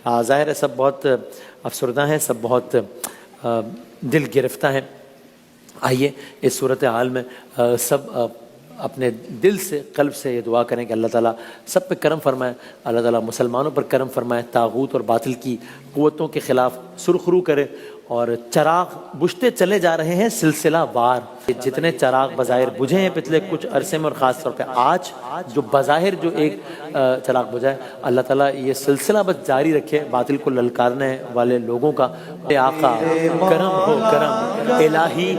ظاہر ہے سب بہت افسردہ ہیں، سب بہت دل گرفتہ ہیں۔ آئیے اس صورتحال میں سب اپنے دل سے، قلب سے یہ دعا کریں کہ اللہ تعالیٰ سب پہ کرم فرمائے، اللہ تعالیٰ مسلمانوں پر کرم فرمائے، طاغوت اور باطل کی قوتوں کے خلاف سرخرو کرے، اور چراغ بجھتے چلے جا رہے ہیں سلسلہ وار۔ جتنے چراغ بظاہر بجھے ہیں پچھلے کچھ عرصے میں، اور خاص طور پہ آج جو بظاہر جو ایک چراغ بجھا ہے، اللہ تعالیٰ یہ سلسلہ بس جاری رکھے باطل کو للکارنے والے لوگوں کا۔ اے آقا کرم ہو کرم، الہی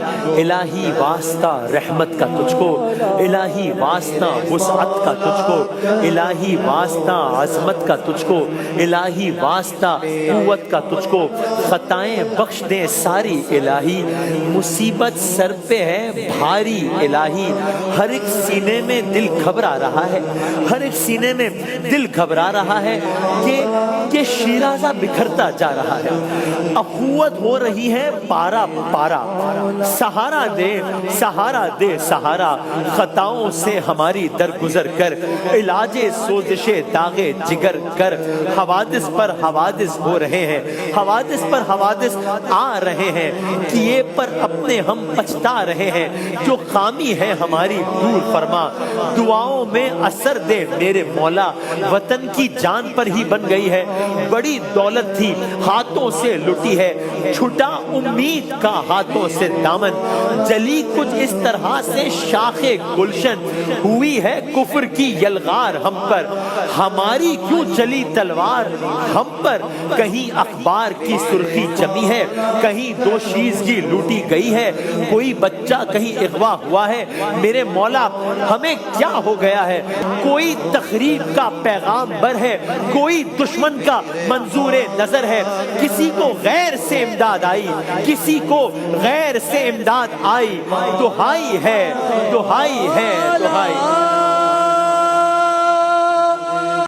الہی واسطہ رحمت کا تجھ کو، الہی واسطہ وسعت کا تجھ کو، الہی واسطہ عظمت کا تجھ کو، الہی واسطہ قوت کا تجھ کو، خطائیں بخش دے ساری الہی، مصیبت سر پہ ہے بھاری الہی، ہر ایک سینے میں دل گھبرا رہا ہے، ہر ایک سینے میں دل گھبرا رہا ہے کہ شیرازہ بکھرتا جا رہا ہے، اخوت ہو رہی ہے پارا پارا، سہارا دے سہارا دے سہارا، خطاؤں سے ہماری درگزر کر، علاج سوزش داغ جگر کر، حوادث پر حوادث ہو رہے ہیں، حوادث پر حوادث آ رہے ہیں، کیے پر اپنے ہم پچھتا رہے ہیں، جو خامی ہے ہماری دور فرما، دعاؤں میں اثر دے میرے مولا، وطن کی جان پر ہی بن گئی ہے، بڑی دولت تھی ہاتھوں سے لٹی ہے، چھٹا امید کا ہاتھوں سے دامن، جلی کچھ اس طرح سے شاخ گلشن، ہوئی ہے کفر کی یلغار ہم پر، ہماری کیوں چلی تلوار ہم پر، کہیں اخبار کی سرخی جمی ہے، کہیں دوشیزگی لوٹی گئی ہے، کوئی بچہ کہیں اغوا ہوا ہے، میرے مولا ہمیں کیا ہو گیا ہے، کوئی تخریب کا پیغام بر ہے، کوئی دشمن کا منظور نظر ہے، کسی کو غیر سے امداد آئی، کسی کو غیر سے امداد آئی، دہائی ہے دہائی ہے دہائی